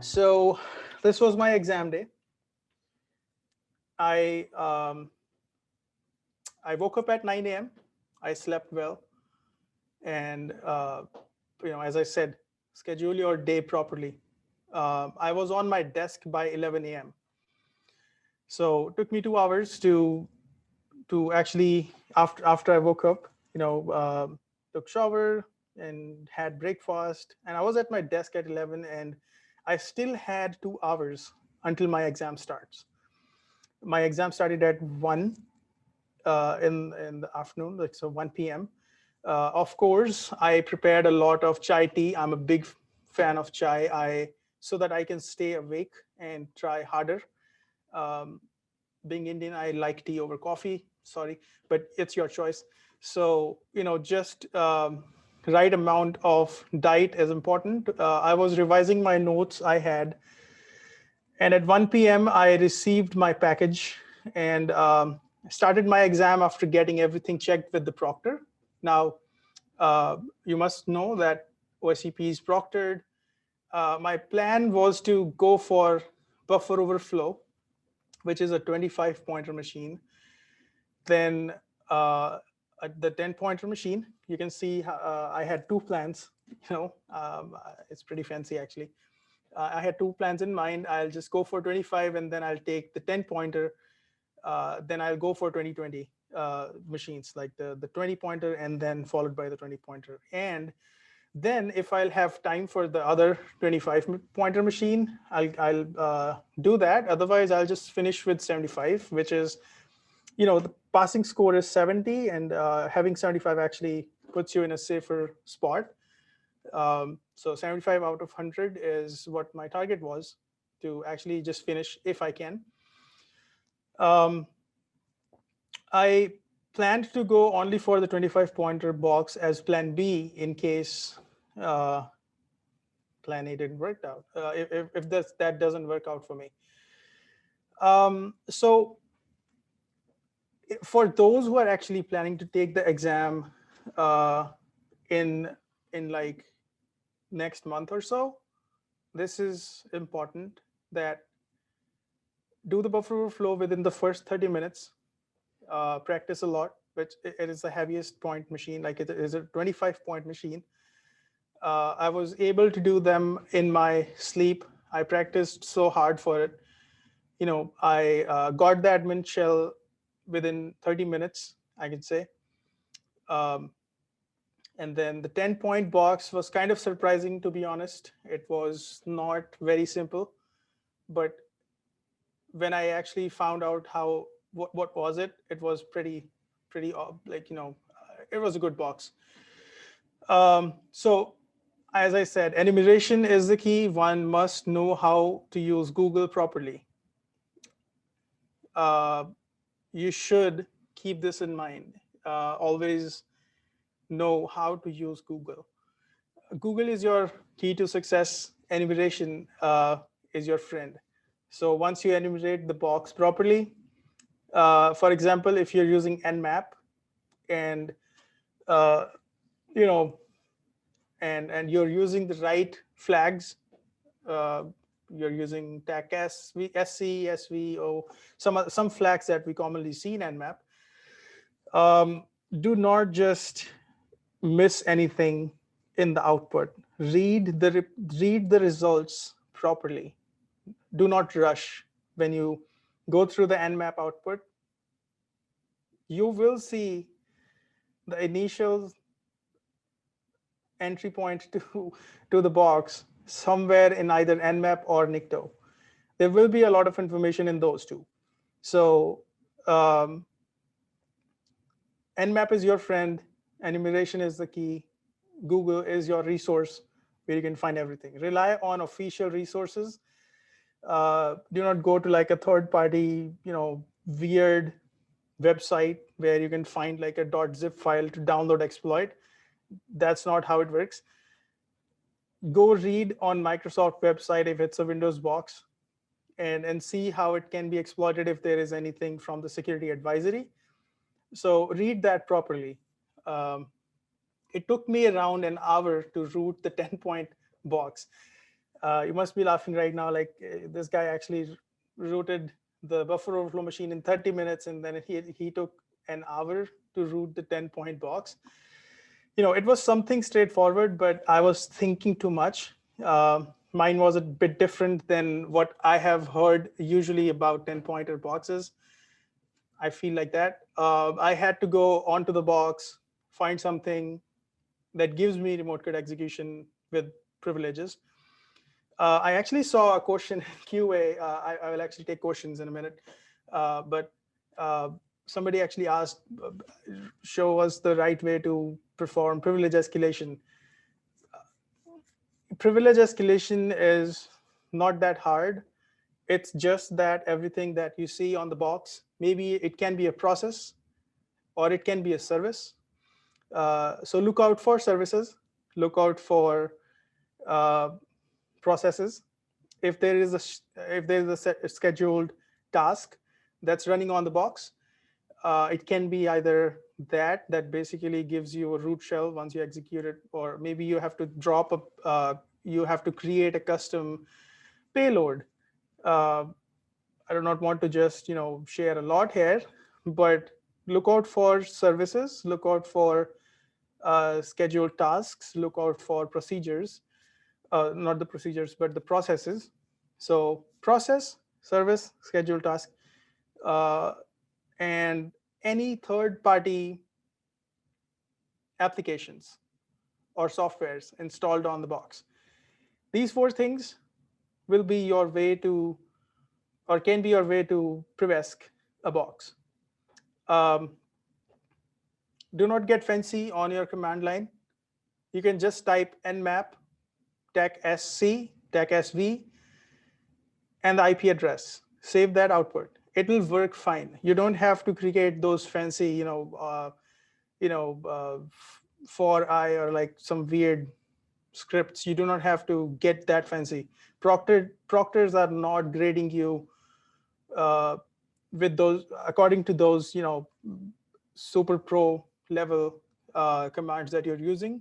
So this was my exam day. I I woke up at 9 a.m. I slept well, and as I said, schedule your day properly. I was on my desk by 11 a.m. So it took me 2 hours to actually after I woke up, took shower and had breakfast, and I was at my desk at 11, and I still had 2 hours until my exam starts. My exam started at 1 in the afternoon, like so 1 p.m. Of course, I prepared a lot of chai tea. I'm a big fan of chai. So that I can stay awake and try harder. Um, Being Indian, I like tea over coffee. Sorry, but it's your choice. So just right amount of diet is important. I was revising my notes I had, and at 1 p.m. I received my package and started my exam after getting everything checked with the proctor. Now, you must know that OSCP is proctored. My plan was to go for buffer overflow, which is a 25 pointer machine. Then the 10 pointer machine, you can see I had two plans. It's pretty fancy actually. I had two plans in mind. I'll just go for 25, and then I'll take the 10 pointer. Then I'll go for 2020 machines, like the 20 pointer, and then followed by the 20 pointer. And then if I'll have time for the other 25 pointer machine, I'll do that. Otherwise, I'll just finish with 75, which is, the passing score is 70, and having 75 actually puts you in a safer spot. So 75 out of 100 is what my target was, to actually just finish if I can. Um, I planned to go only for the 25 pointer box as plan B in case uh, plan A didn't work out, if that doesn't work out for me. So for those who are actually planning to take the exam uh, in like next month or so, this is important, that do the buffer overflow within the first 30 minutes. Practice a lot, which it is the heaviest point machine, like it is a 25 point machine. I was able to do them in my sleep. I practiced so hard for it. I got the admin shell within 30 minutes, I could say. Um, and then the 10 point box was kind of surprising, to be honest. It was not very simple, but when I actually found out what was it, it was pretty like it was a good box. So as I said, enumeration is the key. One must know how to use Google properly. Uh, you should keep this in mind. Always know how to use Google. Google is your key to success. Enumeration is your friend. So once you enumerate the box properly, for example, if you're using Nmap and uh, you know and you're using the right flags, uh, you're using TAC SC, SVO, some flags that we commonly see in Nmap. Do not just miss anything in the output. Read the results properly. Do not rush when you go through the Nmap output. You will see the initial entry point to the box somewhere in either Nmap or Nikto. There will be a lot of information in those two. So Nmap is your friend, enumeration is the key, Google is your resource where you can find everything. Rely on official resources. Do not go to like a third party, weird website where you can find like a .zip file to download exploit. That's not how it works. Go read on Microsoft website if it's a Windows box, and see how it can be exploited if there is anything from the security advisory. So read that properly. It took me around an hour to root the 10 point box. You must be laughing right now, like this guy actually rooted the buffer overflow machine in 30 minutes, and then he took an hour to root the 10-point box. It was something straightforward, but I was thinking too much. Mine was a bit different than what I have heard usually about 10-pointer boxes. I feel like that. I had to go onto the box, find something that gives me remote code execution with privileges. I actually saw a question in QA. I will actually take questions in a minute. But somebody actually asked, show us the right way to perform privilege escalation. Privilege escalation is not that hard. It's just that everything that you see on the box, maybe it can be a process or it can be a service. So look out for services, look out for uh, processes. If there is a scheduled task that's running on the box, it can be either that basically gives you a root shell once you execute it, or maybe you have to you have to create a custom payload. Uh, I do not want to just share a lot here, but look out for services, look out for scheduled tasks, look out for procedures, not the procedures, but the processes. So process, service, scheduled task, uh, and any third-party applications or softwares installed on the box. These four things will be your way to, or can be your way to privesk a box. Um, do not get fancy on your command line. You can just type nmap tech sc tech sv and the IP address. Save that output. It will work fine. You don't have to create those fancy, for I or like some weird scripts. You do not have to get that fancy. Proctors are not grading you uh, with those according to those super pro level commands that you're using.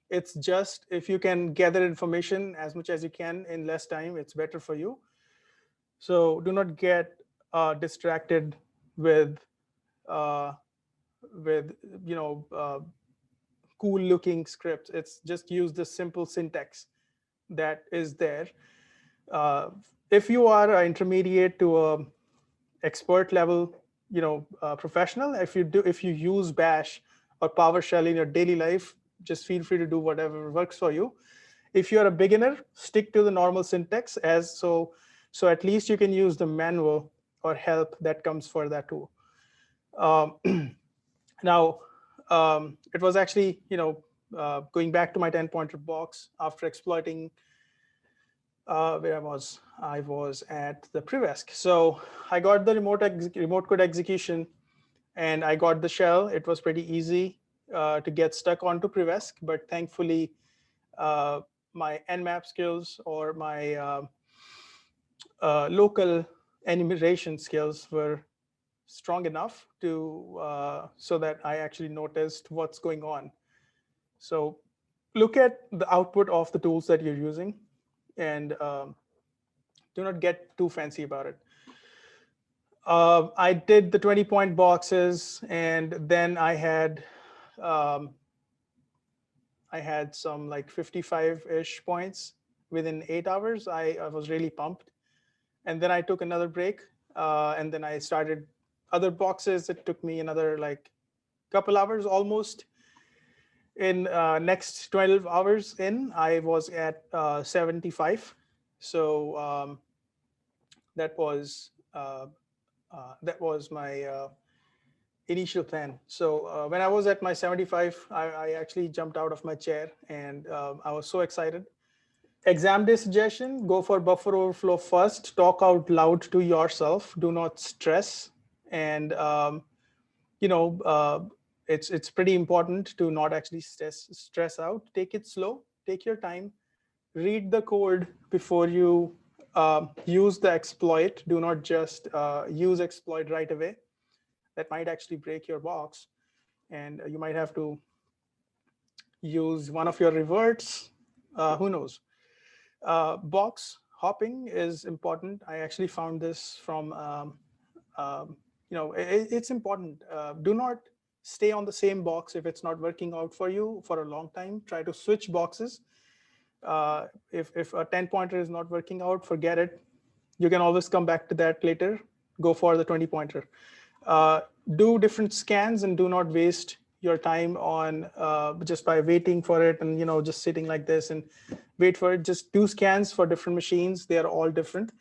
It's just if you can gather information as much as you can in less time, it's better for you. So do not get distracted with uh, with cool looking scripts. It's just use the simple syntax that is there. Uh, if you are an intermediate to a expert level, professional, if you use Bash or PowerShell in your daily life, just feel free to do whatever works for you. If you're a beginner, stick to the normal syntax so at least you can use the manual or help that comes for that tool. Now, it was actually, going back to my 10-pointer box after exploiting where I was at the privesk. So I got the remote code execution, and I got the shell. It was pretty easy to get stuck onto privesk, but thankfully, my nmap skills or my local enumeration skills were strong enough to so that I actually noticed what's going on. So look at the output of the tools that you're using, and do not get too fancy about it. I did the 20-point boxes, and then I had some like 55-ish points within 8 hours. I was really pumped. And then I took another break, and then I started other boxes. It took me another like couple hours almost. In next 12 hours in, I was at 75. So that was my initial plan. So when I was at my 75, I actually jumped out of my chair, and I was so excited. Exam day suggestion: go for buffer overflow first. Talk out loud to yourself. Do not stress. And it's pretty important to not actually stress out. Take it slow. Take your time. Read the code before you use the exploit. Do not just use exploit right away. That might actually break your box, and you might have to use one of your reverts. Who knows? Box hopping is important. I actually found this from, it's important. Do not stay on the same box if it's not working out for you for a long time. Try to switch boxes. If a 10 pointer is not working out, forget it. You can always come back to that later. Go for the 20 pointer. Do different scans and do not waste your time on just by waiting for it and just sitting like this and wait for it. Just do scans for different machines. They are all different.